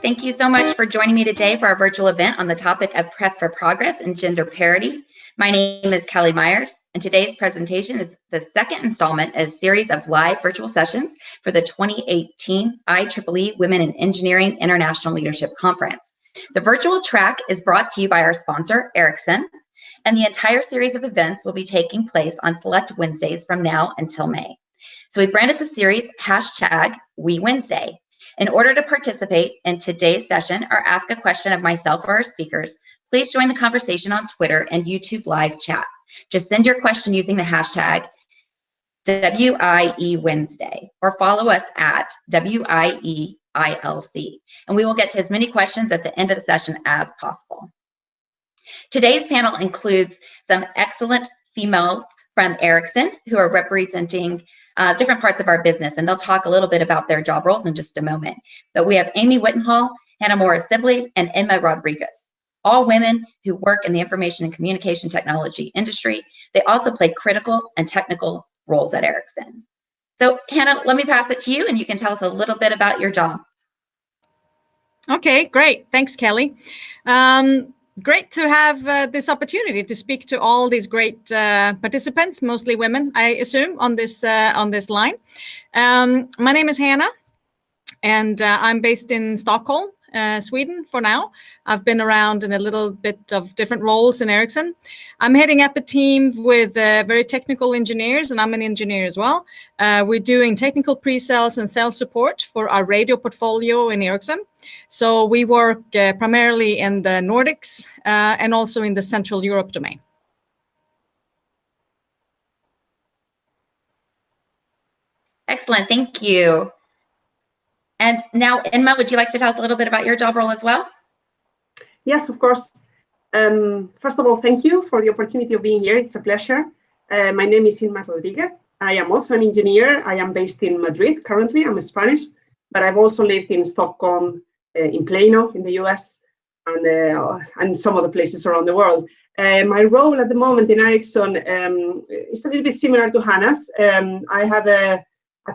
Thank you so much for joining me today for our virtual event on the topic of Press for Progress and gender parity. My name is Kelly Myers, and today's presentation is the second installment in a series of live virtual sessions for the 2018 IEEE Women in Engineering International Leadership Conference. The virtual track is brought to you by our sponsor, Ericsson, and the entire series of events will be taking place on select Wednesdays from now until May. So we branded the series #WeWednesday. In order to participate in today's session or ask a question of myself or our speakers, please join the conversation on Twitter and YouTube live chat. Just send your question using the hashtag WIEWednesday or follow us at WIEILC, and we will get to as many questions at the end of the session as possible. Today's panel includes some excellent females from Ericsson who are representing different parts of our business, and they'll talk a little bit about their job roles in just a moment. But we have Amy Wettenhall, Hanna Maurer Sibley, and Inma Rodriguez, all women who work in the information and communication technology industry. They also play critical and technical roles at Ericsson. So Hanna, let me pass it to you, and you can tell us a little bit about your job. Okay, great. Thanks, Kelly. Great to have this opportunity to speak to all these great participants, mostly women, I assume, on this line. My name is Hanna, and I'm based in Stockholm, Sweden for now. I've been around in a little bit of different roles in Ericsson. I'm heading up a team with very technical engineers, and I'm an engineer as well. We're doing technical pre-sales and sales support for our radio portfolio in Ericsson. So we work primarily in the Nordics and also in the Central Europe domain. Excellent, thank you. And now, Inma, would you like to tell us a little bit about your job role as well? Yes, of course. First of all, thank you for the opportunity of being here. It's a pleasure. My name is Inma Rodriguez. I am also an engineer. I am based in Madrid currently. I'm Spanish, but I've also lived in Stockholm, in Plano in the US, and some other places around the world. My role at the moment in Ericsson is a little bit similar to Hanna's. I have a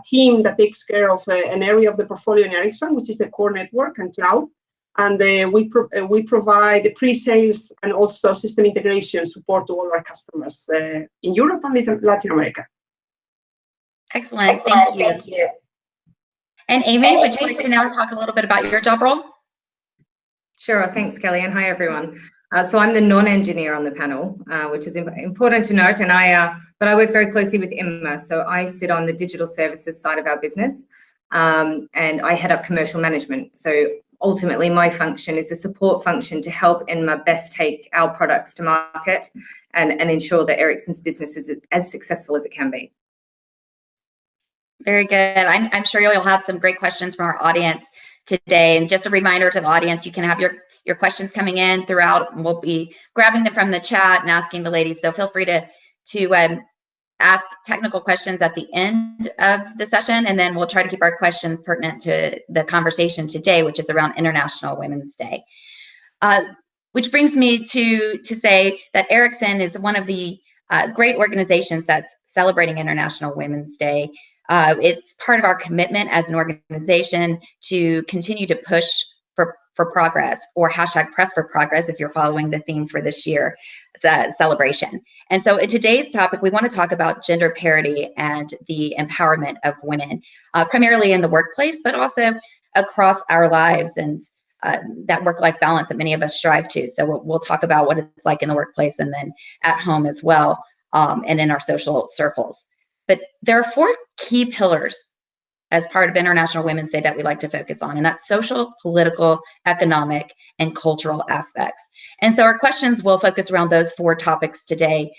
team that takes care of an area of the portfolio in Ericsson, which is the core network and cloud. And we provide pre-sales and also system integration support to all our customers in Europe and Latin America. Excellent, thank you. And Amy, would you like to now talk a little bit about your job role? Sure, thanks, Kelly, and hi, everyone. So I'm the non-engineer on the panel, which is important to note, and but I work very closely with Inma. So I sit on the digital services side of our business, and I head up commercial management. So ultimately, my function is a support function to help Inma best take our products to market and ensure that Ericsson's business is as successful as it can be. Very good. I'm sure you'll have some great questions from our audience today. And just a reminder to the audience, you can have your questions coming in throughout. We'll be grabbing them from the chat and asking the ladies. So feel free to ask technical questions at the end of the session, and then we'll try to keep our questions pertinent to the conversation today, which is around International Women's Day. Which brings me to say that Ericsson is one of the great organizations that's celebrating International Women's Day. It's part of our commitment as an organization to continue to push for progress, or #Press for Progress if you're following the theme for this year celebration. And so in today's topic, we want to talk about gender parity and the empowerment of women, primarily in the workplace, but also across our lives and that work-life balance that many of us strive to. So we'll talk about what it's like in the workplace and then at home as well, and in our social circles. But there are 4 key pillars as part of International Women's Day that we like to focus on, and that's social, political, economic, and cultural aspects. And so our questions will focus around those 4 topics today.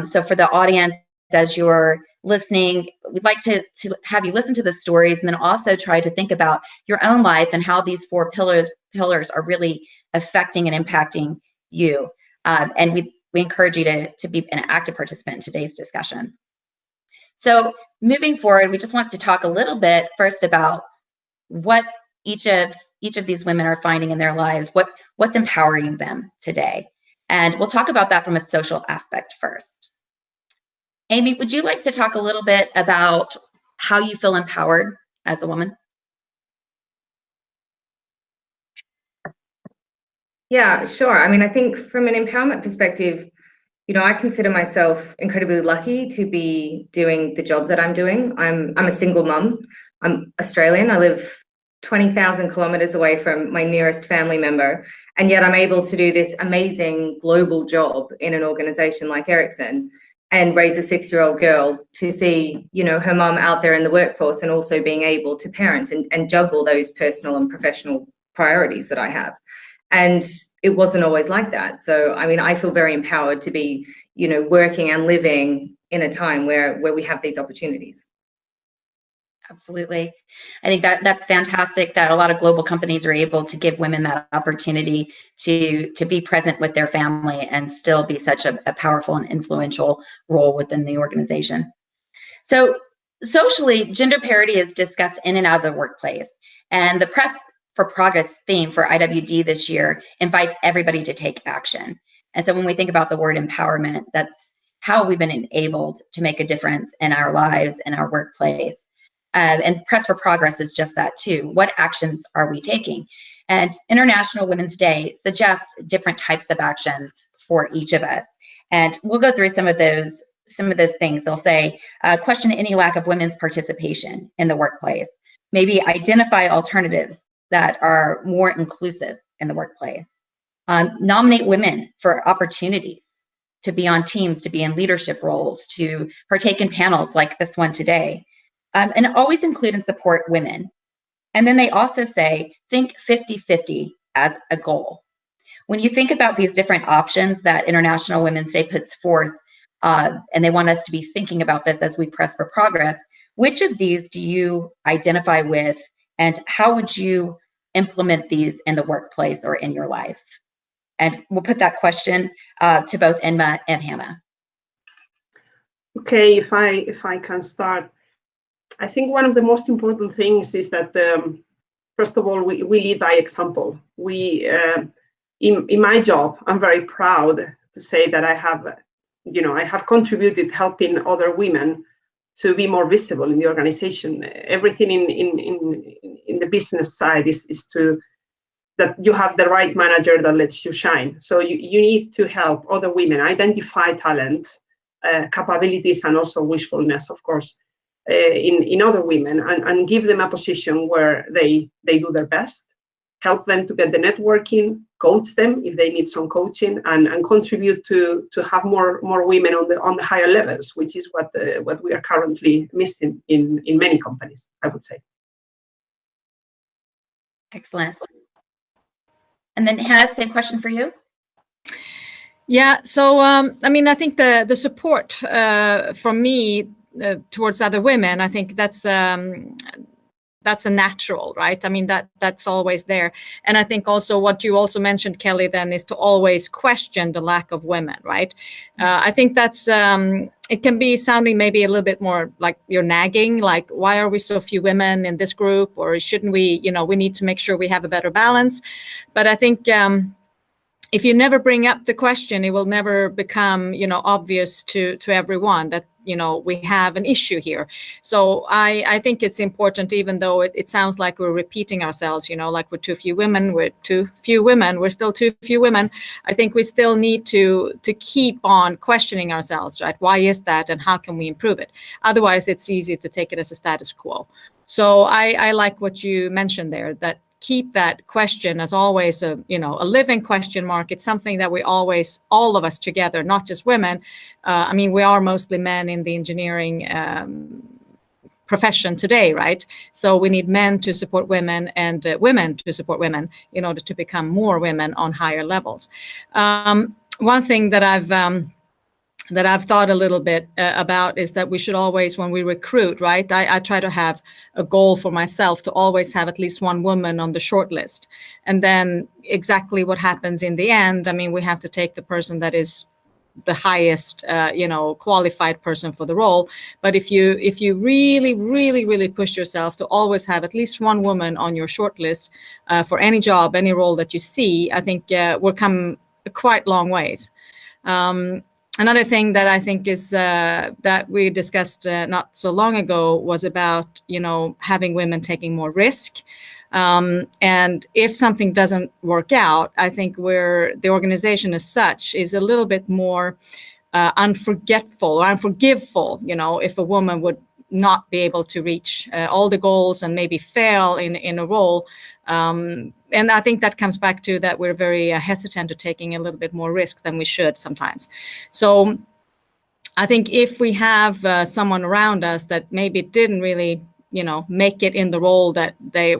So for the audience, as you're listening, we'd like to have you listen to the stories and then also try to think about your own life and how these 4 pillars are really affecting and impacting you. And we encourage you to be an active participant in today's discussion. So moving forward, we just want to talk a little bit first about what each of these women are finding in their lives, what's empowering them today. And we'll talk about that from a social aspect first. Amy, would you like to talk a little bit about how you feel empowered as a woman? Yeah, sure. I mean, I think from an empowerment perspective, you know, I consider myself incredibly lucky to be doing the job that I'm doing. I'm a single mum. I'm Australian. I live 20,000 kilometers away from my nearest family member, and yet I'm able to do this amazing global job in an organization like Ericsson and raise a 6-year-old girl to see, you know, her mum out there in the workforce and also being able to parent and juggle those personal and professional priorities that I have. And it wasn't always like that. So, I mean, I feel very empowered to be, you know, working and living in a time where we have these opportunities. Absolutely. I think that's fantastic that a lot of global companies are able to give women that opportunity to be present with their family and still be such a powerful and influential role within the organization. So socially, gender parity is discussed in and out of the workplace, and the Press for Progress theme for IWD this year invites everybody to take action. And so when we think about the word empowerment, that's how we've been enabled to make a difference in our lives and our workplace. And Press for Progress is just that too. What actions are we taking? And International Women's Day suggests different types of actions for each of us. And we'll go through some of those things. They'll say, question any lack of women's participation in the workplace. Maybe identify alternatives that are more inclusive in the workplace. Nominate women for opportunities to be on teams, to be in leadership roles, to partake in panels like this one today. And always include and support women. And then they also say, think 50-50 as a goal. When you think about these different options that International Women's Day puts forth, and they want us to be thinking about this as we press for progress, which of these do you identify with, and how would you implement these in the workplace or in your life? And we'll put that question to both Inma and Hanna. Okay, if I can start. I think one of the most important things is that, first of all, we lead by example. In my job, I'm very proud to say that I have contributed helping other women to be more visible in the organization. Everything in the business side is that you have the right manager that lets you shine. So you need to help other women identify talent, capabilities, and also wishfulness, of course, in other women, and give them a position where they do their best, help them to get the networking, coach them if they need some coaching, and contribute to have more women on the higher levels, which is what we are currently missing in many companies, I would say. Excellent. And then Hanna, same question for you. Yeah, so I mean, I think the support from me towards other women, I think that's a natural, right? I mean, that's always there. And I think also what you also mentioned, Kelly, then is to always question the lack of women, right? I think that's, it can be sounding maybe a little bit more like you're nagging, like, why are we so few women in this group? Or shouldn't we, we need to make sure we have a better balance. But I think if you never bring up the question, it will never become, obvious to everyone that, we have an issue here. So I think it's important, even though it sounds like we're repeating ourselves, like we're too few women, we're still too few women. I think we still need to keep on questioning ourselves, right? Why is that, and how can we improve it? Otherwise, it's easy to take it as a status quo. So I like what you mentioned there, that keep that question as always a living question mark. It's something that we always, all of us together, not just women. I mean, we are mostly men in the engineering profession today, right? So we need men to support women and women to support women in order to become more women on higher levels. One thing that I've thought a little bit about is that we should always, when we recruit, right, I try to have a goal for myself to always have at least one woman on the short list. And then exactly what happens in the end, I mean, we have to take the person that is the highest, qualified person for the role. But if you really, really, really push yourself to always have at least one woman on your short list for any job, any role that you see, I think we'll come quite long ways. Another thing that I think is that we discussed not so long ago was about, having women taking more risk. And if something doesn't work out, I think the organization as such is a little bit more unforgetful or unforgiveful, if a woman would not be able to reach all the goals and maybe fail in a role. And I think that comes back to that we're very hesitant to taking a little bit more risk than we should sometimes. So I think if we have someone around us that maybe didn't really make it in the role that they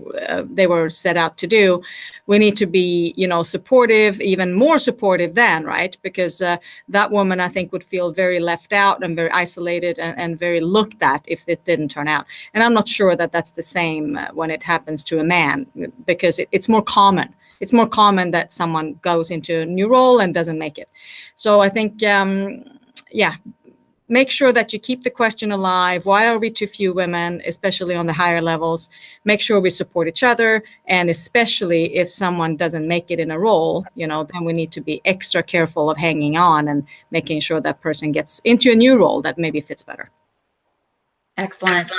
were set out to do, we need to be, supportive, even more supportive then, right? Because that woman, I think, would feel very left out and very isolated and very looked at if it didn't turn out. And I'm not sure that that's the same when it happens to a man, because it's more common. It's more common that someone goes into a new role and doesn't make it. So I think, make sure that you keep the question alive. Why are we too few women, especially on the higher levels? Make sure we support each other. And especially if someone doesn't make it in a role, then we need to be extra careful of hanging on and making sure that person gets into a new role that maybe fits better. Excellent.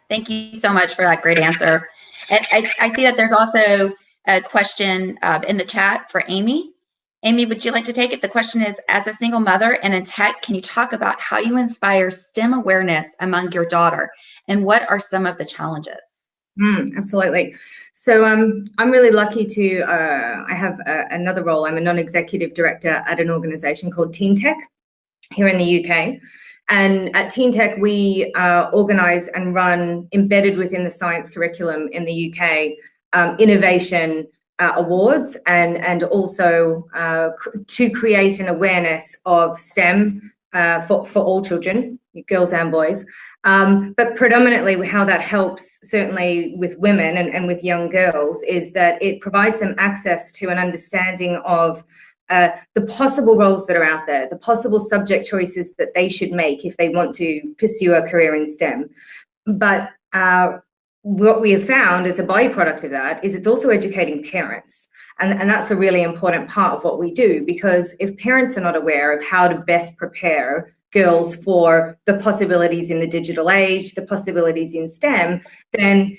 Thank you so much for that great answer. And I see that there's also a question in the chat for Amy. Amy, would you like to take it? The question is, as a single mother and in tech, can you talk about how you inspire STEM awareness among your daughter? And what are some of the challenges? Absolutely. So I'm really lucky to, I have another role. I'm a non-executive director at an organization called TeenTech here in the UK. And at TeenTech, we organize and run, embedded within the science curriculum in the UK, innovation awards and also to create an awareness of STEM for all children, girls and boys. But predominantly how that helps, certainly with women and with young girls, is that it provides them access to an understanding of the possible roles that are out there, the possible subject choices that they should make if they want to pursue a career in STEM. But what we have found as a byproduct of that is it's also educating parents. And that's a really important part of what we do, because if parents are not aware of how to best prepare girls for the possibilities in the digital age, the possibilities in STEM, then,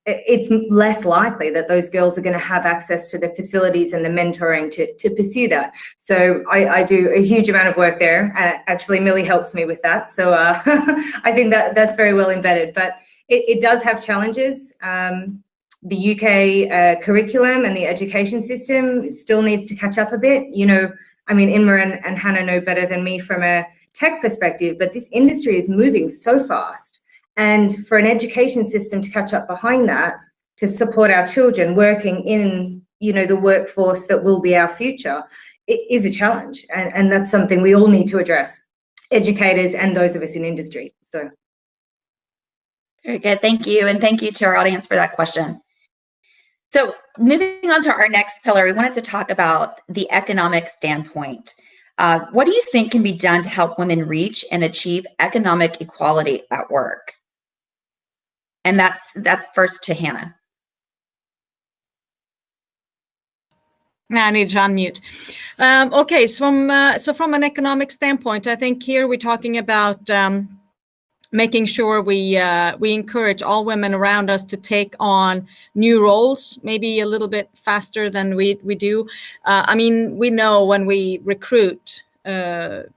it's less likely that those girls are going to have access to the facilities and the mentoring to pursue that. So I do a huge amount of work there. Actually, Millie helps me with that. So I think that's very well embedded. But it does have challenges. The UK curriculum and the education system still needs to catch up a bit. Inma and Hanna know better than me from a tech perspective, but this industry is moving so fast. And for an education system to catch up behind that, to support our children working in, the workforce that will be our future, it is a challenge. And that's something we all need to address, educators and those of us in industry. So. Very good. Thank you. And thank you to our audience for that question. So moving on to our next pillar, we wanted to talk about the economic standpoint. What do you think can be done to help women reach and achieve economic equality at work? And that's first to Hanna. I need to unmute. Okay, so from an economic standpoint, I think here we're talking about making sure we encourage all women around us to take on new roles, maybe a little bit faster than we do. We know when we recruit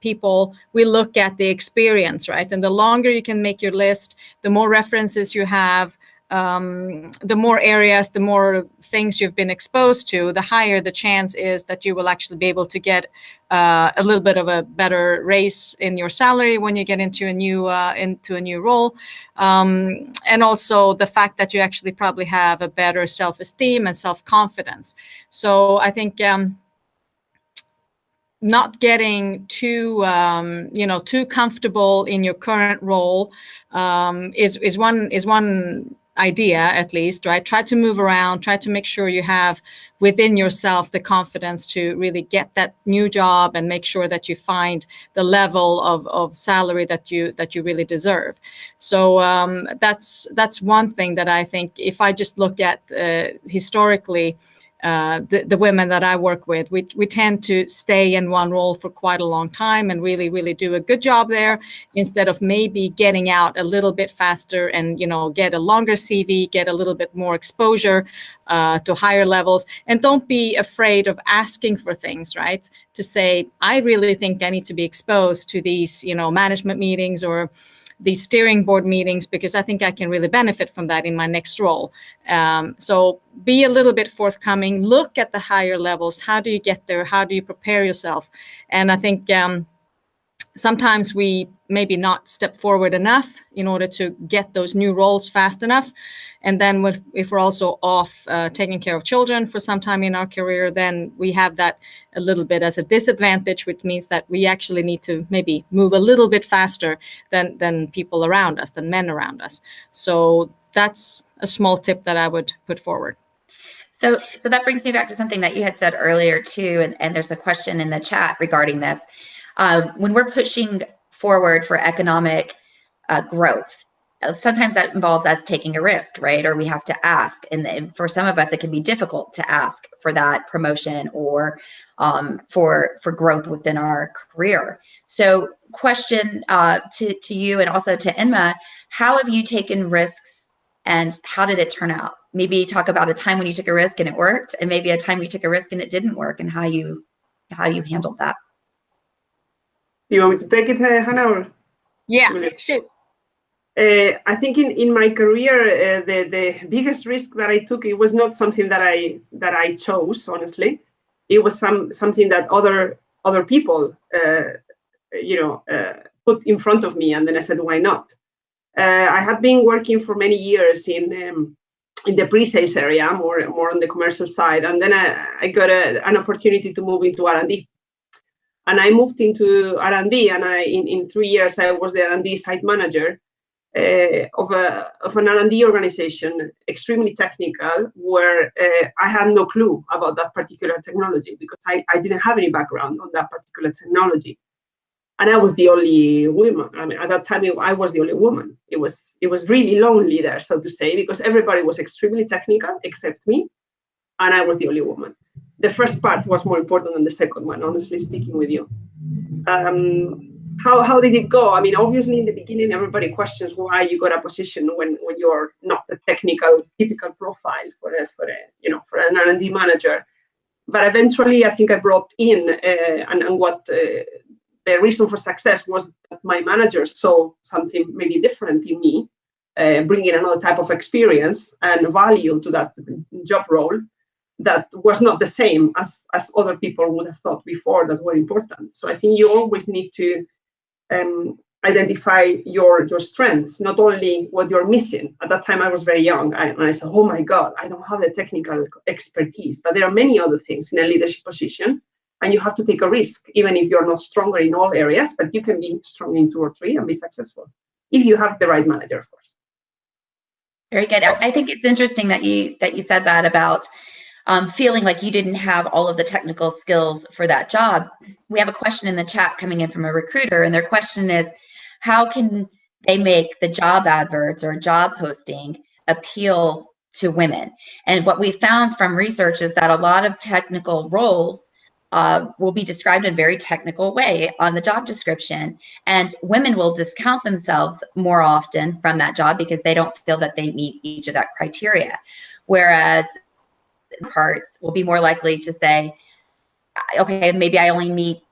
people, we look at the experience, right? And the longer you can make your list, the more references you have, the more areas, the more things you've been exposed to, the higher the chance is that you will actually be able to get a little bit of a better raise in your salary when you get into a new role, and also the fact that you actually probably have a better self-esteem and self-confidence. So I think not getting too comfortable in your current role is one idea, at least, right? Try to move around, try to make sure you have within yourself the confidence to really get that new job and make sure that you find the level of salary that you really deserve. So that's one thing that I think, if I just look at historically, the women that I work with, we tend to stay in one role for quite a long time and really, really do a good job there, instead of maybe getting out a little bit faster and, get a longer CV, get a little bit more exposure to higher levels. And don't be afraid of asking for things, right? To say, I really think I need to be exposed to these, management meetings or these steering board meetings, because I think I can really benefit from that in my next role. So be a little bit forthcoming, look at the higher levels. How do you get there? How do you prepare yourself? And I think sometimes we maybe not step forward enough in order to get those new roles fast enough. And then if we're also off taking care of children for some time in our career, then we have that a little bit as a disadvantage, which means that we actually need to maybe move a little bit faster than people around us, than men around us. So that's a small tip that I would put forward. So that brings me back to something that you had said earlier too, and there's a question in the chat regarding this. When we're pushing forward for economic growth, sometimes that involves us taking a risk, right? Or we have to ask. And for some of us, it can be difficult to ask for that promotion or for growth within our career. So question to you and also to Inma, how have you taken risks and how did it turn out? Maybe talk about a time when you took a risk and it worked, and maybe a time you took a risk and it didn't work, and how you handled that. You want me to take it, Hanna? Or? Yeah, shoot. I think in my career, the biggest risk that I took, it was not something that I chose, honestly. It was something that other people, put in front of me, and then I said, why not? I had been working for many years in the pre-sales area, more on the commercial side, and then I got an opportunity to move into R&D. And I moved into R&D, and in 3 years I was the R&D site manager of an R&D organization, extremely technical, where I had no clue about that particular technology because I didn't have any background on that particular technology, and I was the only woman. I mean, at that time I was the only woman. It was really lonely there, so to say, because everybody was extremely technical except me, and I was the only woman. The first part was more important than the second one, honestly speaking with you. How did it go? I mean, obviously in the beginning, everybody questions why you got a position when you're not the typical profile for an R&D manager. But eventually, I think I brought in, and what the reason for success was that my manager saw something maybe different in me, bringing another type of experience and value to that job role that was not the same as other people would have thought before that were important. So I think you always need to identify your strengths, not only what you're missing. At that time, I was very young, and I said, oh my God, I don't have the technical expertise, but there are many other things in a leadership position, and you have to take a risk, even if you're not stronger in all areas, but you can be strong in 2 or 3 and be successful, if you have the right manager, of course. Very good. I think it's interesting that you said that about feeling like you didn't have all of the technical skills for that job. We have a question in the chat coming in from a recruiter, and their question is, how can they make the job adverts or job posting appeal to women? And what we found from research is that a lot of technical roles will be described in a very technical way on the job description, and women will discount themselves more often from that job because they don't feel that they meet each of that criteria. Whereas parts will be more likely to say, okay, maybe I only meet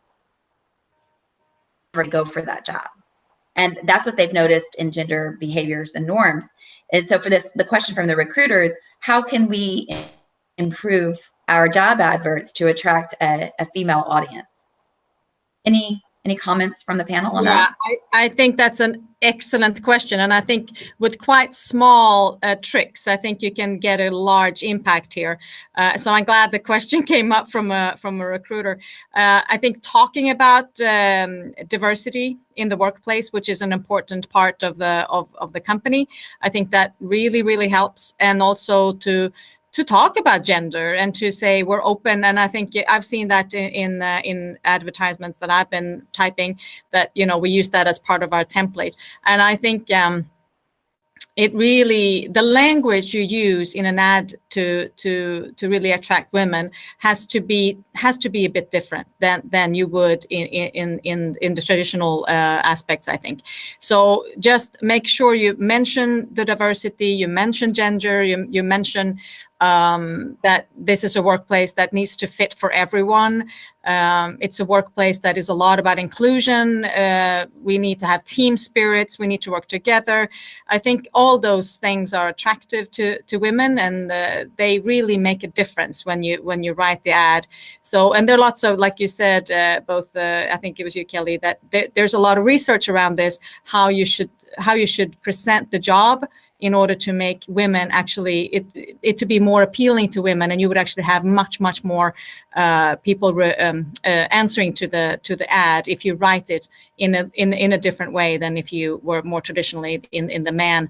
or go for that job. And that's what they've noticed in gender behaviors and norms. And so for this, the question from the recruiter is, how can we improve our job adverts to attract a female audience? Any comments from the panel on that? I think that's an excellent question. And I think with quite small tricks, I think you can get a large impact here. So I'm glad the question came up from a recruiter. I think talking about diversity in the workplace, which is an important part of the company, I think that really, really helps. And also to talk about gender and to say we're open. And I think I've seen that in advertisements that I've been typing, that we use that as part of our template. And I think it really, the language you use in an ad to really attract women has to be a bit different than you would in the traditional aspects, I think. So just make sure you mention the diversity, you mention gender, you mention that this is a workplace that needs to fit for everyone. It's a workplace that is a lot about inclusion. We need to have team spirits. We need to work together. I think all those things are attractive to women, and they really make a difference when you write the ad. So, and there are lots of, like you said, both I think it was you, Kelly, that there's a lot of research around this, how you should present the job in order to make women actually it to be more appealing to women, and you would actually have much more people answering to the ad if you write it in a different way than if you were more traditionally in the man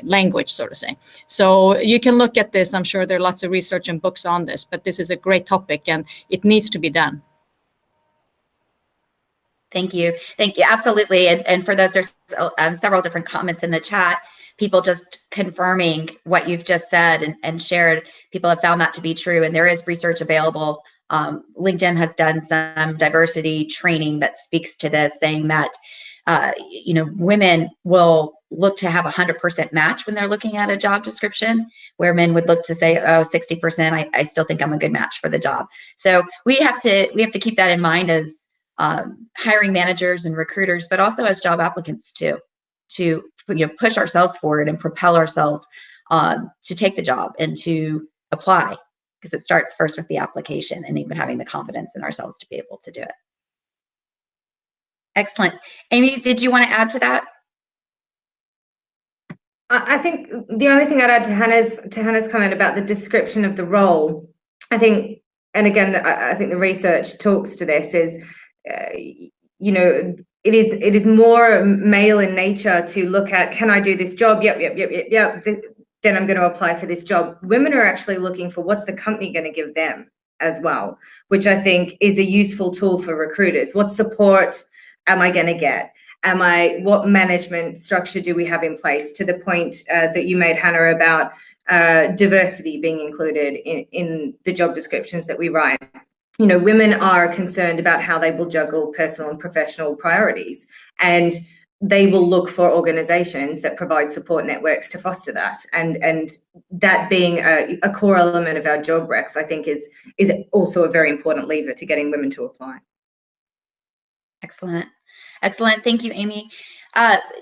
language, so to say. So you can look at this. I'm sure there are lots of research and books on this, but this is a great topic and it needs to be done. Thank you. Absolutely. And for those, there's several different comments in the chat. People just confirming what you've just said and shared. People have found that to be true, and there is research available. LinkedIn has done some diversity training that speaks to this, saying that women will look to have 100% match when they're looking at a job description, where men would look to say, oh, 60%. I still think I'm a good match for the job. So we have to keep that in mind as hiring managers and recruiters, but also as job applicants too, to push ourselves forward and propel ourselves to take the job and to apply, because it starts first with the application and even having the confidence in ourselves to be able to do it. Excellent. Amy, did you want to add to that? I think the only thing I'd add to Hanna's comment about the description of the role, I think, and again, I think the research talks to this, is it is more male in nature to look at, can I do this job? Yep. Then I'm going to apply for this job. Women are actually looking for what's the company going to give them as well, which I think is a useful tool for recruiters. What support am I going to get? What management structure do we have in place? To the point that you made, Hanna, about diversity being included in the job descriptions that we write. Women are concerned about how they will juggle personal and professional priorities, and they will look for organizations that provide support networks to foster that. And that being a core element of our job recs, I think is also a very important lever to getting women to apply. Excellent. Thank you, Amy.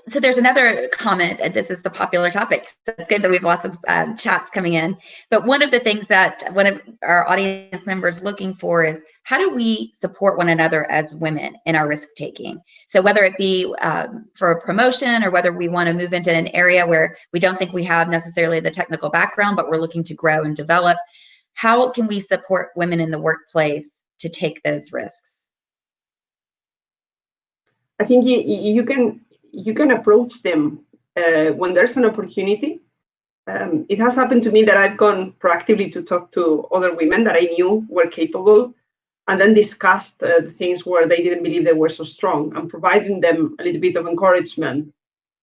So there's another comment. This is the popular topic. So it's good that we have lots of chats coming in. But one of the things that one of our audience members looking for is, how do we support one another as women in our risk taking? So whether it be for a promotion, or whether we want to move into an area where we don't think we have necessarily the technical background, but we're looking to grow and develop, how can we support women in the workplace to take those risks? I think you can approach them when there's an opportunity. It has happened to me that I've gone proactively to talk to other women that I knew were capable, and then discussed the things where they didn't believe they were so strong, and providing them a little bit of encouragement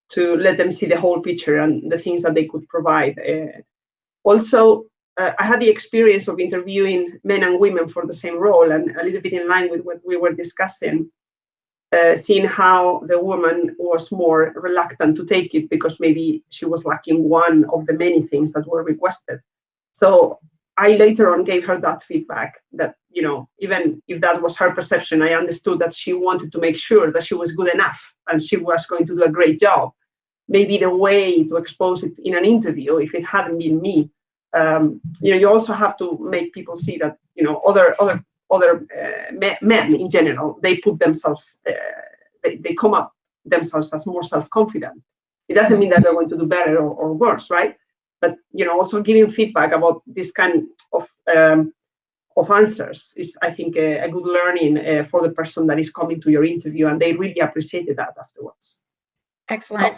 to let them see the whole picture and the things that they could provide. Also, I had the experience of interviewing men and women for the same role, and a little bit in line with what we were discussing. Seeing how the woman was more reluctant to take it because maybe she was lacking one of the many things that were requested. So I later on gave her that feedback that, even if that was her perception, I understood that she wanted to make sure that she was good enough and she was going to do a great job. Maybe the way to expose it in an interview, if it hadn't been me, you also have to make people see that, other men in general, they put themselves, they come up themselves as more self-confident. It doesn't mean that they're going to do better or worse, right? But also giving feedback about this kind of answers is, I think, a good learning for the person that is coming to your interview, and they really appreciated that afterwards. Excellent.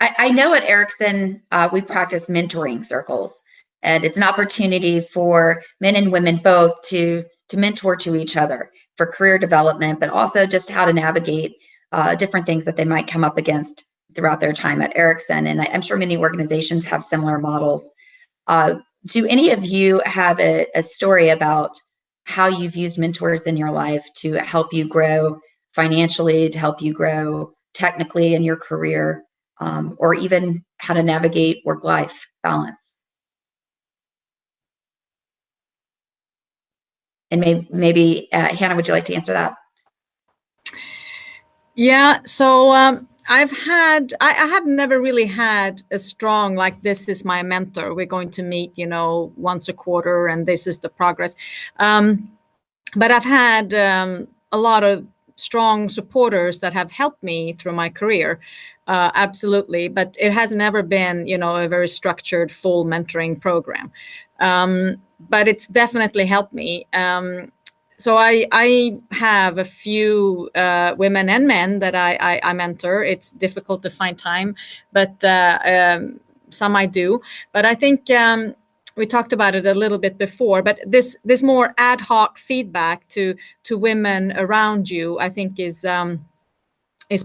I know at Ericsson we practice mentoring circles, and it's an opportunity for men and women both to mentor to each other for career development, but also just how to navigate different things that they might come up against throughout their time at Ericsson, and I'm sure many organizations have similar models. Do any of you have a story about how you've used mentors in your life to help you grow financially, to help you grow technically in your career, or even how to navigate work-life balance? And maybe Hannah, would you like to answer that? Yeah, so I have never really had a strong, like, this is my mentor, we're going to meet, once a quarter and this is the progress. But I've had a lot of strong supporters that have helped me through my career, absolutely. But it has never been, a very structured, full mentoring program. But it's definitely helped me. So I have a few women and men that I mentor. It's difficult to find time, but some I do. But I think we talked about it a little bit before, but this more ad hoc feedback to women around you, I think is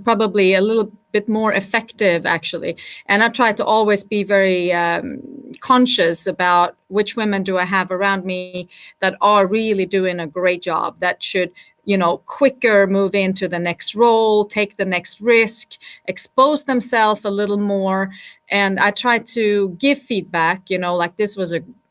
probably a little bit more effective, actually. And I try to always be very conscious about which women do I have around me that are really doing a great job, that should, quicker move into the next role, take the next risk, expose themselves a little more. And I try to give feedback, like,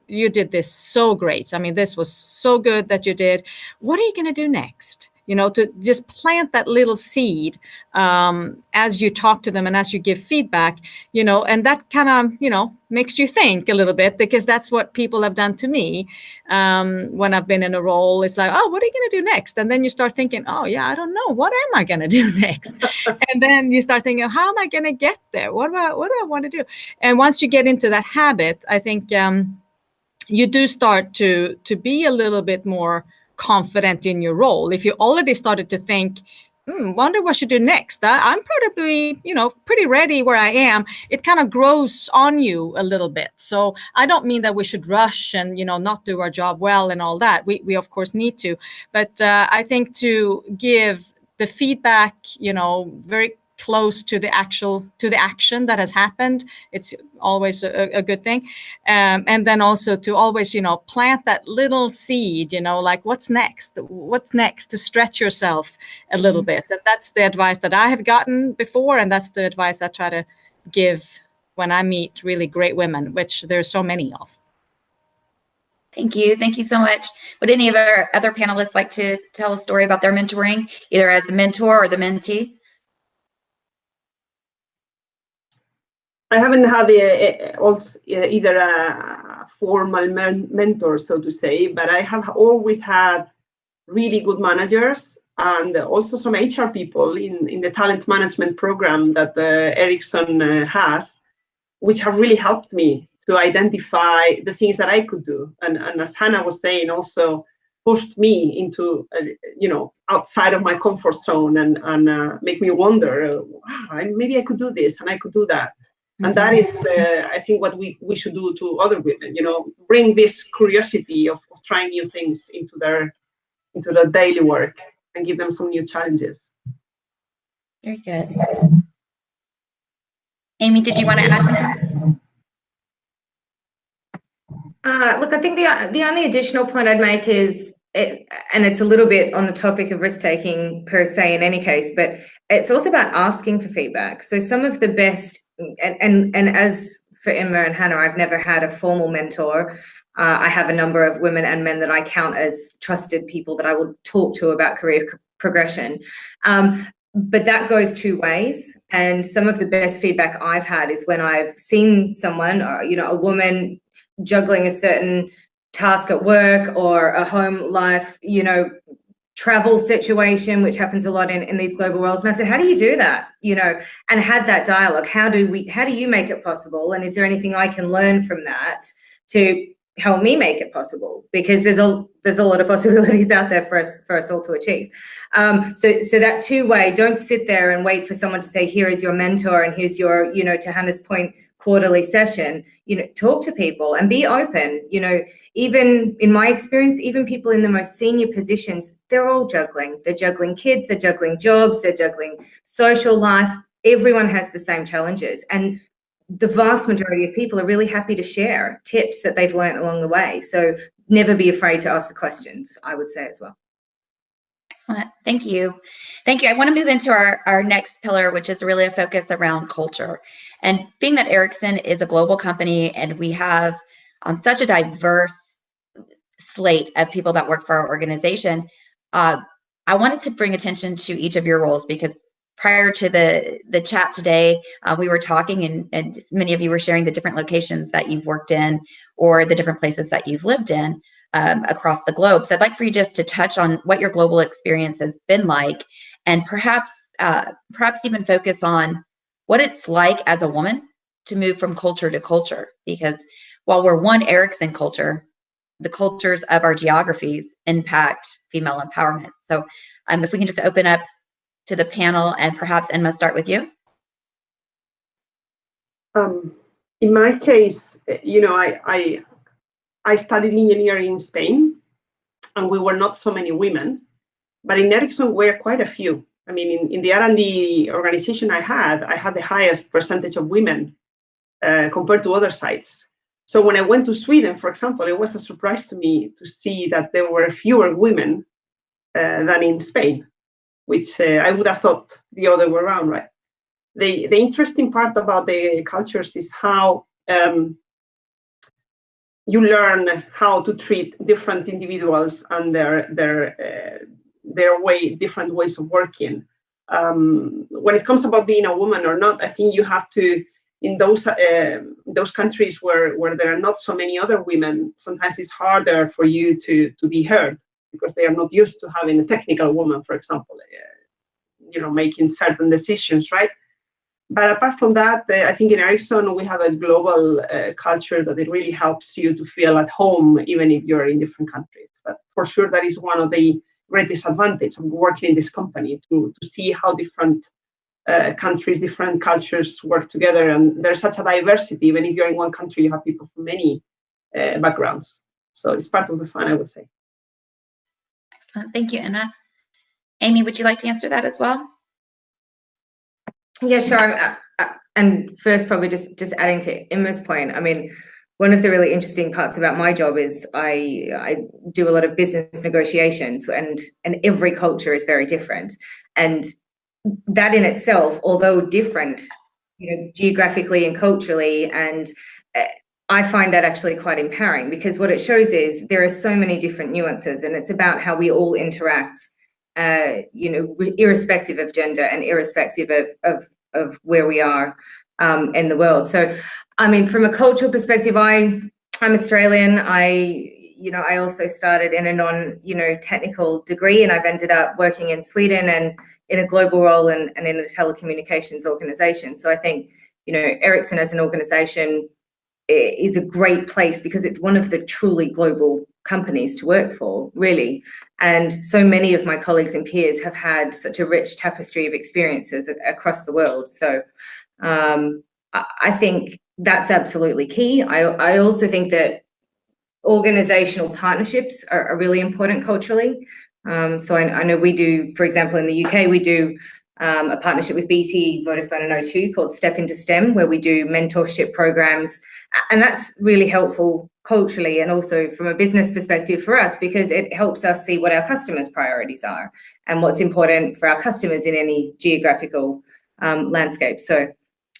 you did this so great. I mean, this was so good that you did. What are you going to do next? To just plant that little seed as you talk to them and as you give feedback, and that kind of, makes you think a little bit, because that's what people have done to me when I've been in a role. It's like, oh, what are you going to do next? And then you start thinking, oh, yeah, I don't know. What am I going to do next? And then you start thinking, how am I going to get there? What do I want to do? And once you get into that habit, I think you do start to be a little bit more confident in your role. If you already started to think, wonder what I should do next, I'm probably, pretty ready where I am, it kind of grows on you a little bit. So I don't mean that we should rush and, not do our job well and all that. We of course need to. But I think to give the feedback, very close to the action that has happened, it's always a good thing. And then also to always, plant that little seed, like, what's next, to stretch yourself a little bit. And that's the advice that I have gotten before. And that's the advice I try to give when I meet really great women, which there's so many of. Thank you. Thank you so much. Would any of our other panelists like to tell a story about their mentoring, either as the mentor or the mentee? I haven't had either a formal mentor, so to say, but I have always had really good managers and also some HR people in the talent management program that Ericsson has, which have really helped me to identify the things that I could do. And as Hanna was saying, also pushed me into, outside of my comfort zone and make me wonder, wow, maybe I could do this and I could do that. And that is, I think, what we should do to other women. Bring this curiosity of trying new things into their daily work and give them some new challenges. Very good. Amy, did you want to add something? Look, I think the only additional point I'd make is, and it's a little bit on the topic of risk-taking per se in any case, but it's also about asking for feedback. So some of the best, and as for Inma and Hanna, I've never had a formal mentor. I have a number of women and men that I count as trusted people that I will talk to about career progression. But that goes two ways. And some of the best feedback I've had is when I've seen someone, or, a woman juggling a certain task at work or a home life, travel situation, which happens a lot in these global roles. And I said, how do you do that? And had that dialogue. How do you make it possible? And is there anything I can learn from that to help me make it possible? Because there's a lot of possibilities out there for us all to achieve. So that two-way, don't sit there and wait for someone to say, here is your mentor and here's your, to Hanna's point, quarterly session. Talk to people and be open. Even in my experience, even people in the most senior positions, they're all juggling. They're juggling kids, they're juggling jobs, they're juggling social life. everyone has the same challenges, and the vast majority of people are really happy to share tips that they've learned along the way. So never be afraid to ask the questions, I would say as well. Excellent. Thank you. Thank you. I want to move into our next pillar, which is really a focus around culture. And being that Ericsson is a global company and we have such a diverse slate of people that work for our organization, I wanted to bring attention to each of your roles, because prior to the chat today, we were talking and many of you were sharing the different locations that you've worked in or the different places that you've lived in across the globe. So I'd like for you just to touch on what your global experience has been like, and perhaps even focus on what it's like as a woman to move from culture to culture, because while we're one Ericsson culture, the cultures of our geographies impact female empowerment. So if we can just open up to the panel, and perhaps Inma, start with you. In my case, I studied engineering in Spain, and we were not so many women, but in Ericsson we're quite a few. I mean, in the R&D organization I had the highest percentage of women compared to other sites. So when I went to Sweden, for example, it was a surprise to me to see that there were fewer women than in Spain, which I would have thought the other way around, right? The interesting part about the cultures is how you learn how to treat different individuals and their different ways of working. When it comes about being a woman or not, I think you have to, in those countries where there are not so many other women, sometimes it's harder for you to be heard, because they are not used to having a technical woman, for example, making certain decisions, right? But apart from that, I think in Ericsson we have a global culture that it really helps you to feel at home, even if you're in different countries. But for sure, that is one of the greatest advantages of working in this company, to see how different countries, different cultures work together. And there's such a diversity. Even if you're in one country, you have people from many backgrounds. So it's part of the fun, I would say. Excellent. Thank you, Inma. Amy, would you like to answer that as well? Yeah, sure. And first, probably just adding to Inma's point, I mean, one of the really interesting parts about my job is I do a lot of business negotiations, and every culture is very different. And that in itself, although different, geographically and culturally, and I find that actually quite empowering, because what it shows is there are so many different nuances, and it's about how we all interact, irrespective of gender and irrespective of where we are in the world. So, I mean, from a cultural perspective, I'm Australian. I also started in a non-technical degree, and I've ended up working in Sweden and in a global role and in a telecommunications organization. So I think, Ericsson as an organization is a great place because it's one of the truly global companies to work for, really. And so many of my colleagues and peers have had such a rich tapestry of experiences across the world. So I think that's absolutely key. I also think that organizational partnerships are really important culturally. So I know we do, for example, in the UK, we do a partnership with BT, Vodafone and O2 called Step into STEM, where we do mentorship programs. And that's really helpful culturally and also from a business perspective for us, because it helps us see what our customers' priorities are and what's important for our customers in any geographical landscape. So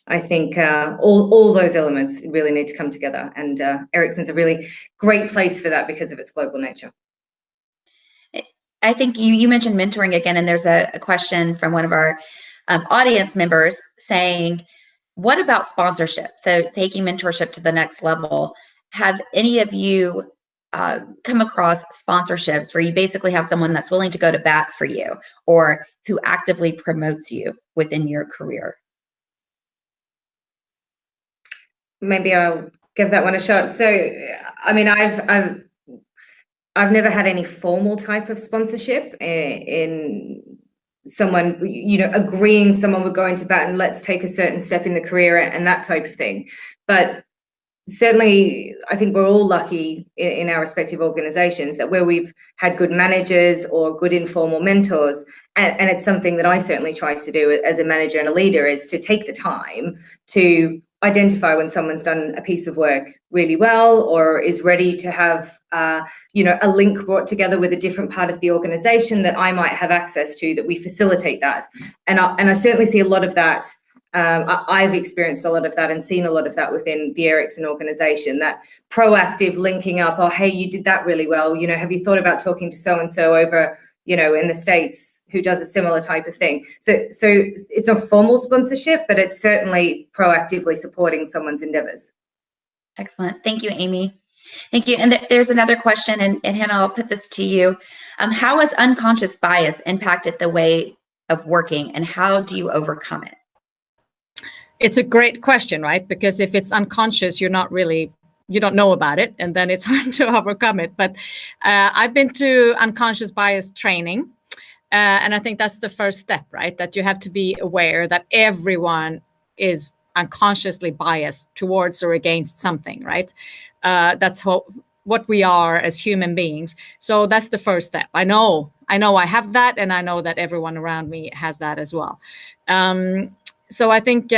I think all those elements really need to come together, and Ericsson's a really great place for that because of its global nature. I think you mentioned mentoring again, and there's a question from one of our audience members saying, what about sponsorship? So taking mentorship to the next level. Have any of you come across sponsorships where you basically have someone that's willing to go to bat for you or who actively promotes you within your career? Maybe I'll give that one a shot. So, I mean, I've never had any formal type of sponsorship in someone, agreeing someone would go into bat and let's take a certain step in the career and that type of thing. But certainly, I think we're all lucky in our respective organizations that where we've had good managers or good informal mentors, and it's something that I certainly try to do as a manager and a leader, is to take the time to identify when someone's done a piece of work really well or is ready to have a link brought together with a different part of the organization that I might have access to, that we facilitate that. And I certainly see a lot of that. I've experienced a lot of that and seen a lot of that within the Ericsson organization, that proactive linking up. Oh, hey, you did that really well. Have you thought about talking to so-and-so over, in the States who does a similar type of thing? So it's not formal sponsorship, but it's certainly proactively supporting someone's endeavors. Excellent. Thank you, Amy. Thank you. And there's another question, and Hanna, I'll put this to you. How has unconscious bias impacted the way of working, and how do you overcome it? It's a great question, right? Because if it's unconscious, you don't know about it, and then it's hard to overcome it. But I've been to unconscious bias training, and I think that's the first step, right? That you have to be aware that everyone is unconsciously biased towards or against something, right? That's what we are as human beings. So that's the first step. I know I have that, and I know that everyone around me has that as well. So I think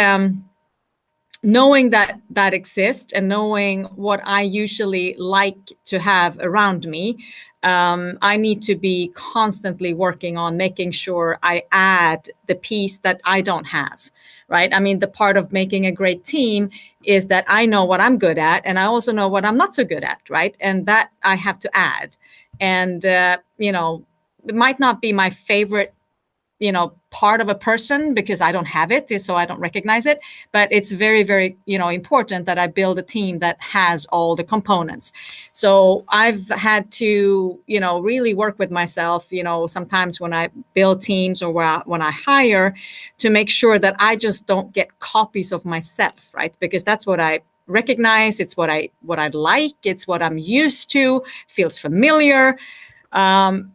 knowing that exists and knowing what I usually like to have around me, I need to be constantly working on making sure I add the piece that I don't have, right? I mean, the part of making a great team is that I know what I'm good at, and I also know what I'm not so good at, right? And that I have to add. And, it might not be my favorite part of a person because I don't have it, so I don't recognize it. But it's very, very, important that I build a team that has all the components. So I've had to, really work with myself, sometimes when I build teams or when I hire, to make sure that I just don't get copies of myself, right? Because that's what I recognize. It's what I like. It's what I'm used to, feels familiar.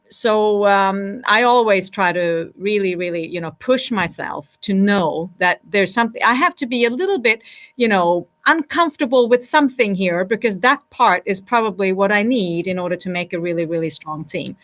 So I always try to really, really, push myself to know that there's something. I have to be a little bit, uncomfortable with something here, because that part is probably what I need in order to make a really, really strong team.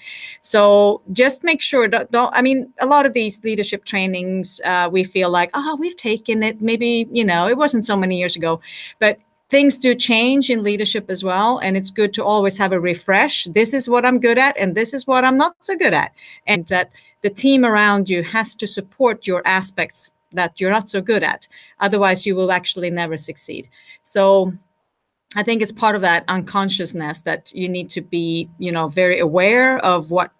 So just make sure that a lot of these leadership trainings, we feel like, we've taken it, maybe, it wasn't so many years ago, but things do change in leadership as well, and it's good to always have a refresh. This is what I'm good at, and this is what I'm not so good at. And that the team around you has to support your aspects that you're not so good at. Otherwise, you will actually never succeed. So I think it's part of that unconsciousness that you need to be, very aware of what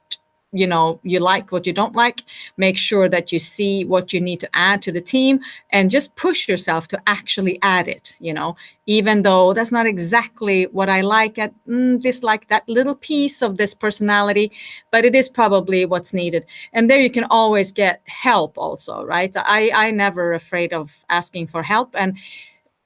you like, what you don't like. Make sure that you see what you need to add to the team, and just push yourself to actually add it, even though that's not exactly what I like, dislike that little piece of this personality, but it is probably what's needed. And there you can always get help also, right? I never afraid of asking for help, and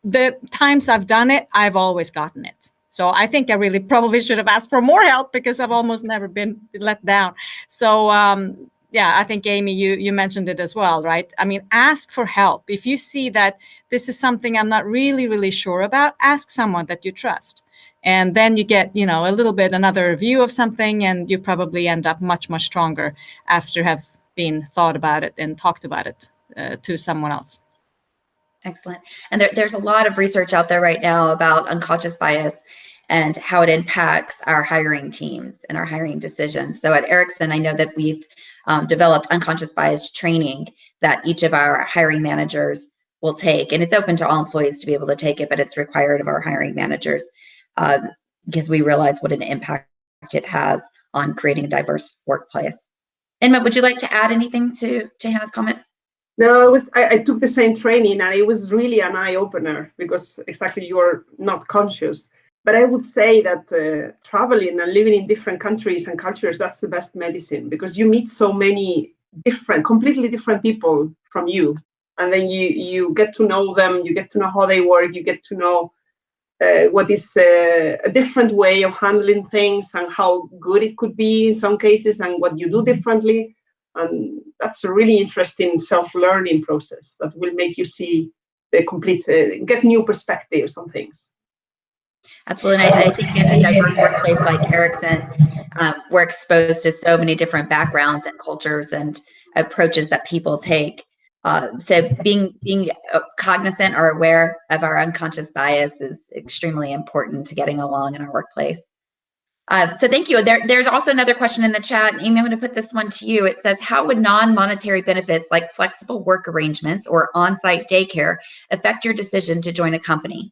the times I've done it, I've always gotten it. So I think I really probably should have asked for more help, because I've almost never been let down. So I think, Amy, you mentioned it as well, right? I mean, ask for help. If you see that this is something I'm not really, really sure about, ask someone that you trust. And then you get, a little bit another view of something, and you probably end up much, much stronger after have been thought about it and talked about it to someone else. Excellent. And there's a lot of research out there right now about unconscious bias and how it impacts our hiring teams and our hiring decisions. So at Ericsson, I know that we've developed unconscious bias training that each of our hiring managers will take. And it's open to all employees to be able to take it, but it's required of our hiring managers because we realize what an impact it has on creating a diverse workplace. Inma, would you like to add anything to Hanna's comments? No, I took the same training, and it was really an eye-opener, because exactly you're not conscious. But I would say that traveling and living in different countries and cultures, that's the best medicine, because you meet so many completely different people from you. And then you get to know them, you get to know how they work, you get to know what is a different way of handling things and how good it could be in some cases and what you do differently. And that's a really interesting self-learning process that will make you see the complete, get new perspectives on things. Absolutely. And I think in a diverse workplace like Ericsson, we're exposed to so many different backgrounds and cultures and approaches that people take. So being cognizant or aware of our unconscious bias is extremely important to getting along in our workplace. So thank you. There's also another question in the chat. Amy, I'm going to put this one to you. It says, how would non-monetary benefits like flexible work arrangements or on-site daycare affect your decision to join a company?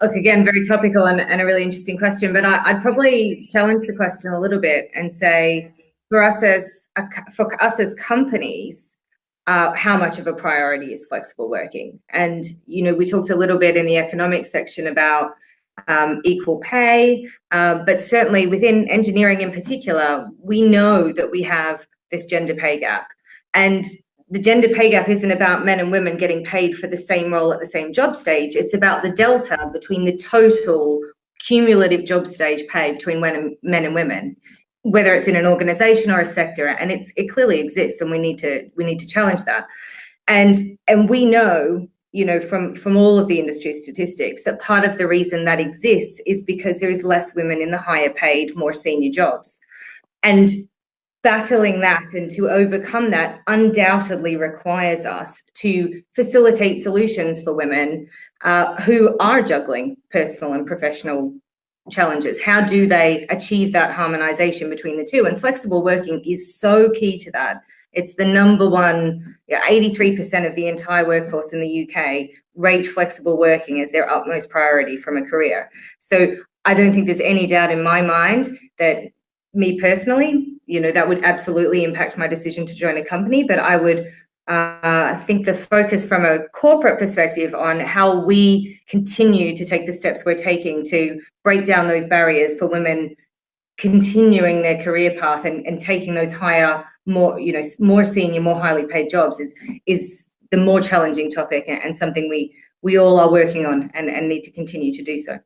Look, again, very topical and a really interesting question, but I'd probably challenge the question a little bit and say, for us as companies, how much of a priority is flexible working? And, you know, we talked a little bit in the economic section about equal pay, but certainly within engineering in particular, we know that we have this gender pay gap. And the gender pay gap isn't about men and women getting paid for the same role at the same job stage. It's about the delta between the total cumulative job stage pay between men and women, whether it's in an organization or a sector. And it clearly exists, and we need to challenge that. And we know, you know, from all of the industry statistics, that part of the reason that exists is because there is less women in the higher paid, more senior jobs. And battling that and to overcome that undoubtedly requires us to facilitate solutions for women who are juggling personal and professional challenges. How do they achieve that harmonization between the two? And flexible working is so key to that. It's the number one, 83% of the entire workforce in the UK rate flexible working as their utmost priority from a career. So I don't think there's any doubt in my mind that me personally, you know, that would absolutely impact my decision to join a company, but I would think the focus from a corporate perspective on how we continue to take the steps we're taking to break down those barriers for women continuing their career path and taking those higher, more, you know, more senior, more highly paid jobs is the more challenging topic, and something we all are working on and need to continue to do so.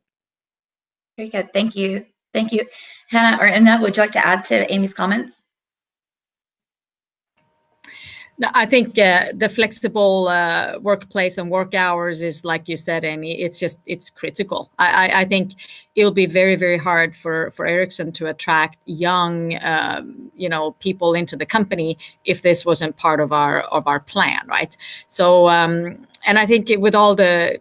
Very good. Thank you. Thank you. Hanna or Inma, would you like to add to Amy's comments? No, I think the flexible workplace and work hours is, like you said, Amy, it's critical. I think it'll be very, very hard for Ericsson to attract young, people into the company if this wasn't part of our plan, right? So, and I think with all the,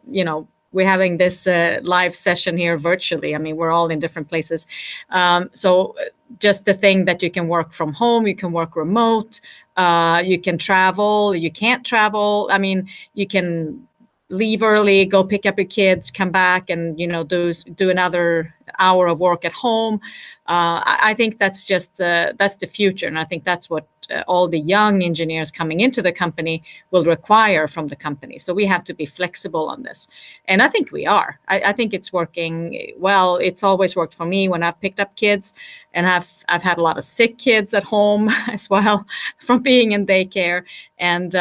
we're having this live session here virtually. I mean, we're all in different places. So just the thing that you can work from home, you can work remote, you can travel, you can't travel. I mean, you can leave early, go pick up your kids, come back and, do another hour of work at home. I think that's just, that's the future. And I think that's what all the young engineers coming into the company will require from the company. So we have to be flexible on this. And I think we are. I think it's working well. It's always worked for me when I've picked up kids, and I've had a lot of sick kids at home as well from being in daycare. And,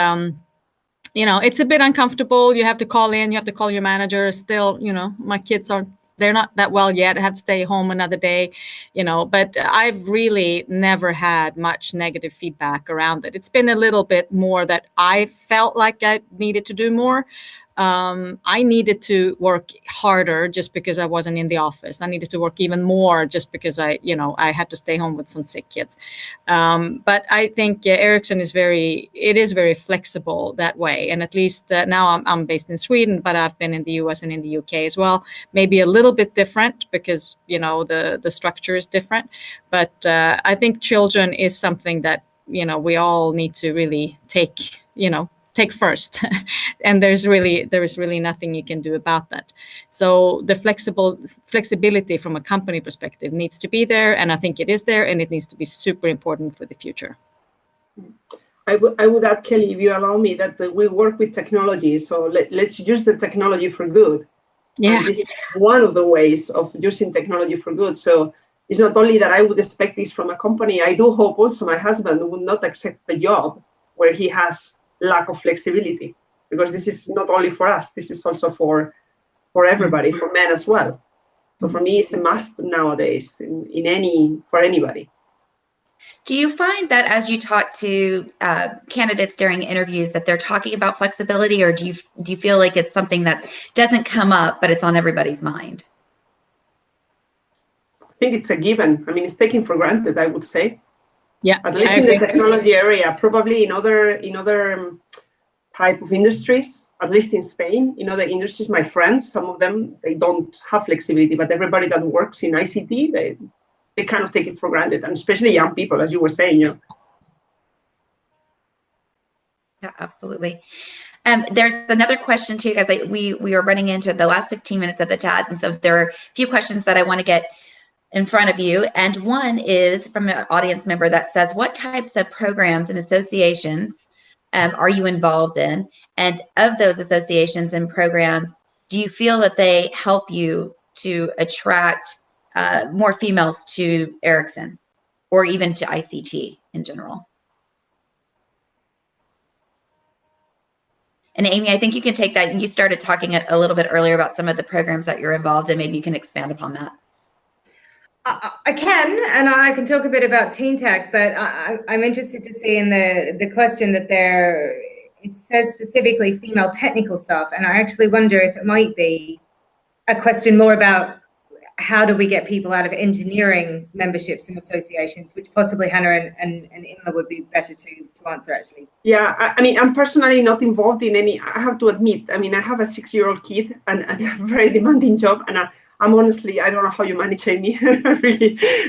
it's a bit uncomfortable. You have to call in, you have to call your manager. Still, my kids they're not that well yet. I have to stay home another day, but I've really never had much negative feedback around it. It's been a little bit more that I felt like I needed to do more. I needed to work harder just because I wasn't in the office. I needed to work even more just because I had to stay home with some sick kids. But I think Ericsson is very flexible that way. And at least now I'm based in Sweden, but I've been in the US and in the UK as well. Maybe a little bit different because, the structure is different. But I think children is something that, we all need to really take first. And there is really nothing you can do about that. So the flexibility from a company perspective needs to be there, and I think it is there, and it needs to be super important for the future. I would add, Kelly, if you allow me, that we work with technology, so let's use the technology for good. Yeah. And this is one of the ways of using technology for good. So it's not only that I would expect this from a company, I do hope also my husband would not accept a job where he has lack of flexibility, because this is not only for us, this is also for everybody, for men as well. So for me, it's a must nowadays for anybody. Do you find that as you talk to candidates during interviews that they're talking about flexibility, or do you feel like it's something that doesn't come up, but it's on everybody's mind? I think it's a given. I mean, it's taken for granted, I would say. Yeah, at least in the technology area. Probably in other type of industries, at least in Spain, in other industries, my friends, some of them, they don't have flexibility, but everybody that works in ICT, they kind of take it for granted, and especially young people, as you were saying. Yeah, absolutely. There's another question too, because we are running into the last 15 minutes of the chat, and so there are a few questions that I want to get in front of you. And one is from an audience member that says, what types of programs and associations are you involved in? And of those associations and programs, do you feel that they help you to attract more females to Ericsson or even to ICT in general? And Amy, I think you can take that. You started talking a little bit earlier about some of the programs that you're involved in. Maybe you can expand upon that. I can, and I can talk a bit about TeenTech, but I'm interested to see in the question that it says specifically female technical staff, and I actually wonder if it might be a question more about how do we get people out of engineering memberships and associations, which possibly Hanna and Inma would be better to answer, actually. Yeah, I mean, I'm personally not involved in any, I have to admit, I mean, I have a 6-year-old kid and a very demanding job, and I'm honestly, I don't know how you manage Amy. I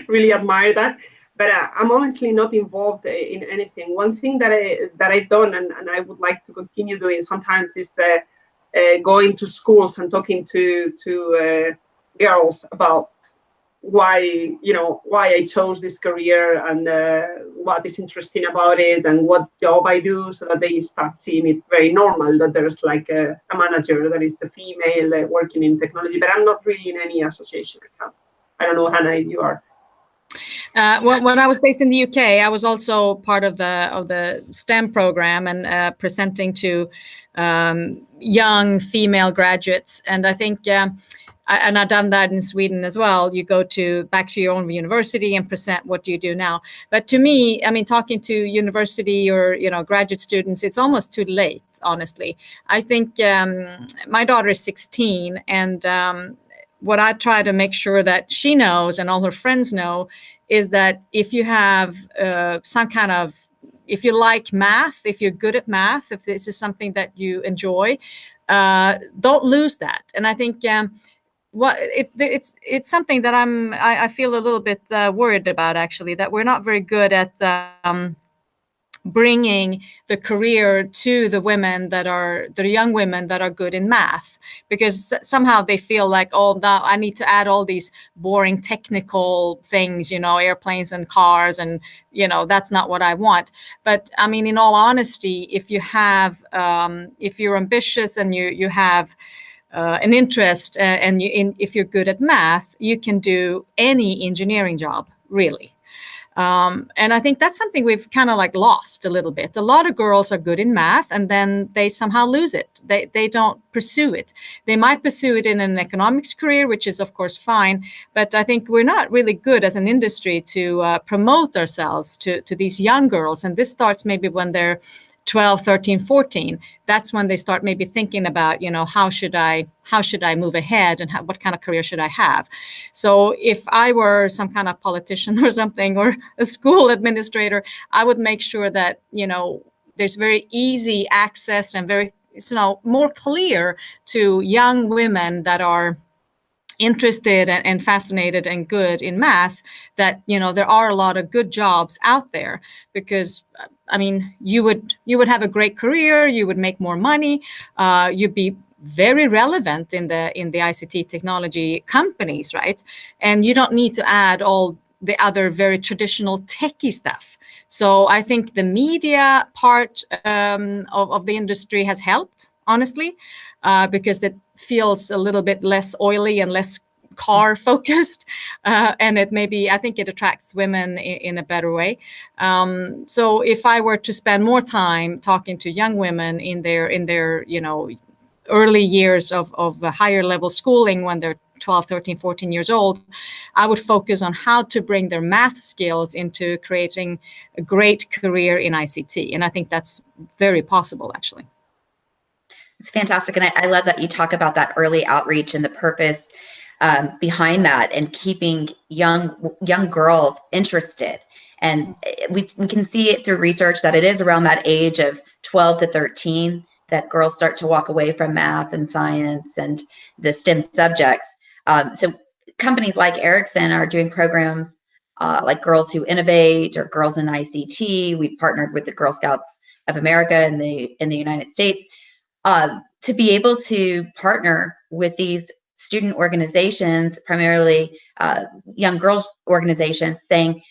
really admire that. But I'm honestly not involved in anything. One thing that I've done and I would like to continue doing sometimes is going to schools and talking to girls about why I chose this career and what is interesting about it and what job I do, so that they start seeing it very normal that there's like a manager that is a female working in technology. But I'm not really in any association. I don't know, Hanna, if you are. When I was based in the UK, I was also part of the STEM program and presenting to young female graduates, and I think. And I've done that in Sweden as well. You go back to your own university and present what you do now. But to me, I mean, talking to university or graduate students, it's almost too late, honestly. I think my daughter is 16, and what I try to make sure that she knows and all her friends know is that if you have if you like math, if you're good at math, if this is something that you enjoy, don't lose that. And I think. It's something that I feel a little bit worried about, actually, that we're not very good at bringing the career to the young women that are good in math, because somehow they feel like, oh, now I need to add all these boring technical things, airplanes and cars, and that's not what I want. But I mean, in all honesty, if you're ambitious and you have an interest, and if you're good at math, you can do any engineering job, really. And I think that's something we've kind of like lost a little bit. A lot of girls are good in math, and then they somehow lose it. They don't pursue it. They might pursue it in an economics career, which is of course fine. But I think we're not really good as an industry to promote ourselves to these young girls. And this starts maybe when they're 12, 13, 14, that's when they start maybe thinking about, how should I move ahead, and what kind of career should I have? So if I were some kind of politician or something, or a school administrator, I would make sure that, there's very easy access and very, more clear to young women that are interested and fascinated and good in math, that there are a lot of good jobs out there, because I mean, you would have a great career, you would make more money, you'd be very relevant in the ICT technology companies, right? And you don't need to add all the other very traditional techie stuff. So I think the media part of the industry has helped, honestly, because it feels a little bit less oily and less car focused, and I think it attracts women in a better way. So if I were to spend more time talking to young women in their early years of higher level schooling, when they're 12, 13, 14 years old, I would focus on how to bring their math skills into creating a great career in ICT. And I think that's very possible, actually. It's fantastic. And I love that you talk about that early outreach and the purpose behind that, and keeping young girls interested. And we can see it through research that it is around that age of 12 to 13 that girls start to walk away from math and science and the STEM subjects. So companies like Ericsson are doing programs like Girls Who Innovate or Girls in ICT. We've partnered with the Girl Scouts of America in the United States to be able to partner with these student organizations, primarily young girls organizations, saying,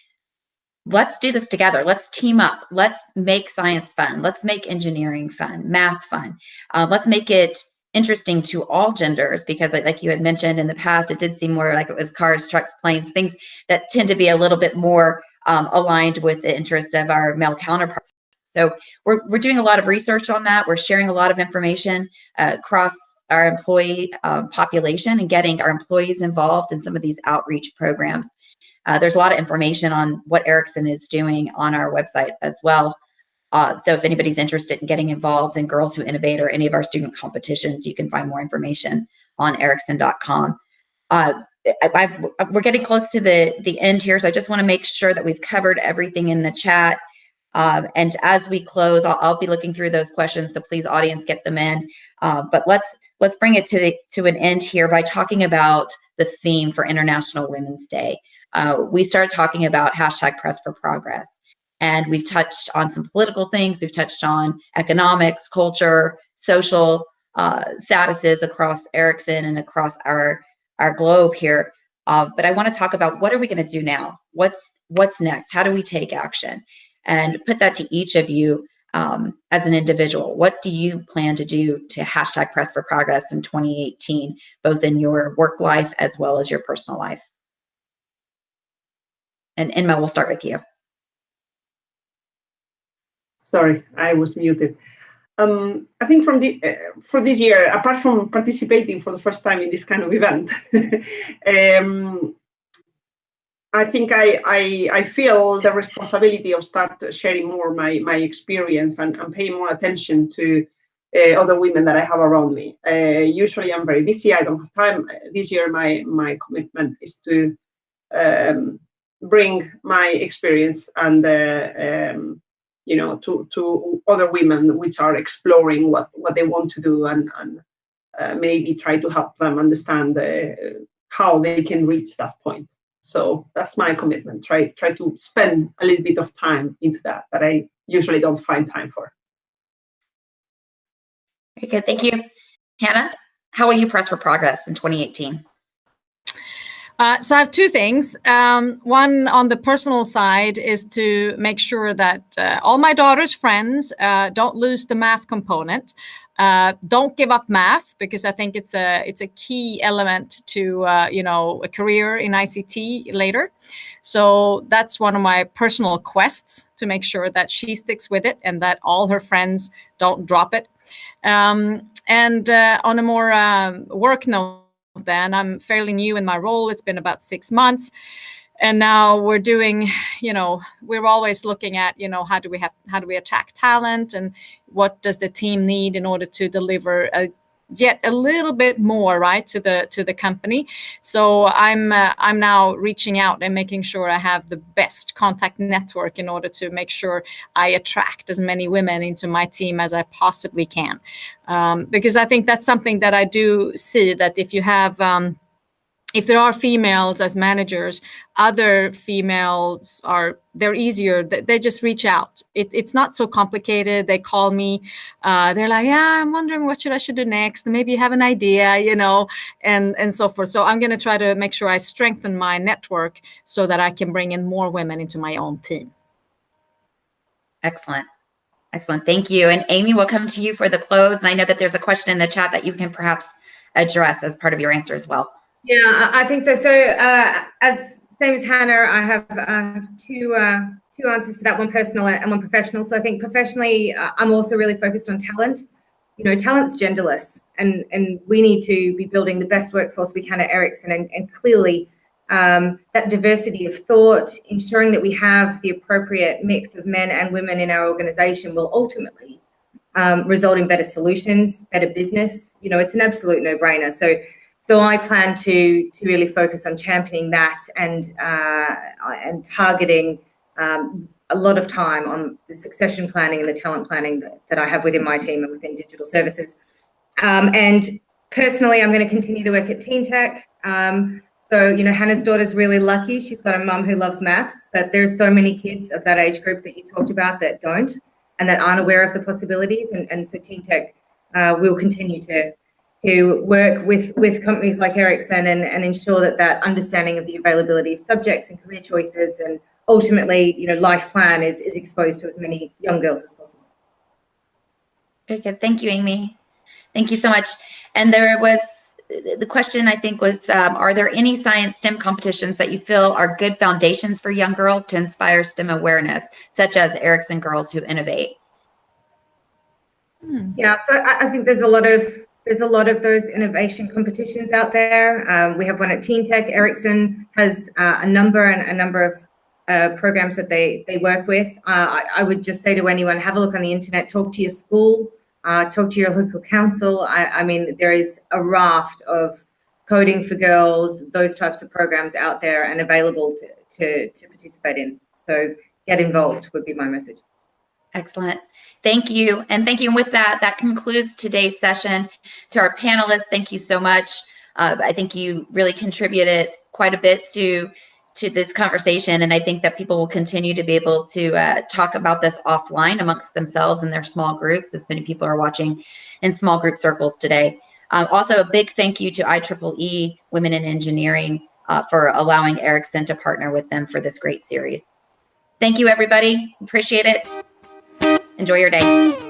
let's do this together. Let's team up. Let's make science fun. Let's make engineering fun, math fun. Let's make it interesting to all genders, because like you had mentioned in the past, it did seem more like it was cars, trucks, planes, things that tend to be a little bit more aligned with the interest of our male counterparts. So we're doing a lot of research on that. We're sharing a lot of information across our employee population and getting our employees involved in some of these outreach programs. There's a lot of information on what Ericsson is doing on our website as well. So if anybody's interested in getting involved in Girls Who Innovate or any of our student competitions, you can find more information on Ericsson.com. We're getting close to the end here, so I just want to make sure that we've covered everything in the chat. And as we close, I'll be looking through those questions, so please, audience, get them in. But let's bring it to an end here by talking about the theme for International Women's Day. We started talking about #PressForProgress, and we've touched on some political things. We've touched on economics, culture, social statuses across Ericsson and across our globe here. But I want to talk about, what are we going to do now? What's next? How do we take action? And put that to each of you as an individual. What do you plan to do to #PressForProgress in 2018, both in your work life as well as your personal life? And Inma, we'll start with you. Sorry, I was muted. I think for this year, apart from participating for the first time in this kind of event, I think I feel the responsibility of start sharing more my experience and paying more attention to other women that I have around me. Usually I'm very busy, I don't have time. This year my commitment is to bring my experience and to other women which are exploring what they want to do, and maybe try to help them understand how they can reach that point. So that's my commitment. Try to spend a little bit of time into that I usually don't find time for. Very good, thank you. Hanna, how will you press for progress in 2018? So I have two things. One on the personal side is to make sure that all my daughter's friends don't lose the math component. Don't give up math, because I think it's a key element to a career in ICT later. So that's one of my personal quests, to make sure that she sticks with it and that all her friends don't drop it. And on a more work note, then, I'm fairly new in my role. It's been about 6 months, and now we're doing, we're always looking at, how do we attract talent, and what does the team need in order to deliver yet a little bit more, right, to the company. So I'm now reaching out and making sure I have the best contact network in order to make sure I attract as many women into my team as I possibly can, because I think that's something that I do see, that if you have if there are females as managers, other females they're easier. They just reach out. It's not so complicated. They call me. They're like, yeah, I'm wondering what I should do next. Maybe you have an idea, and so forth. So I'm going to try to make sure I strengthen my network so that I can bring in more women into my own team. Excellent. Excellent. Thank you. And Amy, we'll come to you for the close. And I know that there's a question in the chat that you can perhaps address as part of your answer as well. Yeah, I think so. So same as Hanna, I have two answers to that, one personal and one professional. So I think professionally, I'm also really focused on talent. talent's genderless, and we need to be building the best workforce we can at Ericsson, and clearly that diversity of thought, ensuring that we have the appropriate mix of men and women in our organization will ultimately result in better solutions, better business. It's an absolute no-brainer. So I plan to really focus on championing that and targeting a lot of time on the succession planning and the talent planning that I have within my team and within digital services. And personally, I'm going to continue to work at TeenTech. So, Hannah's daughter's really lucky. She's got a mum who loves maths, but there's so many kids of that age group that you talked about that don't and that aren't aware of the possibilities. And so TeenTech will continue to work with companies like Ericsson and ensure that understanding of the availability of subjects and career choices and ultimately, life plan is exposed to as many young girls as possible. Very good. Thank you, Amy. Thank you so much. And there was the question, I think, was, are there any science STEM competitions that you feel are good foundations for young girls to inspire STEM awareness, such as Ericsson Girls Who Innovate? Yeah, so I think there's a lot of those innovation competitions out there. We have one at TeenTech. Ericsson has a number of programs that they work with. I would just say to anyone, have a look on the internet, talk to your school, talk to your local council. I mean, there is a raft of coding for girls, those types of programs out there and available to participate in. So get involved would be my message. Excellent. Thank you. And thank you. And with that, that concludes today's session. To our panelists, thank you so much. I think you really contributed quite a bit to this conversation. And I think that people will continue to be able to talk about this offline amongst themselves in their small groups, as many people are watching in small group circles today. Also, a big thank you to IEEE Women in Engineering for allowing Ericsson to partner with them for this great series. Thank you, everybody. Appreciate it. Enjoy your day.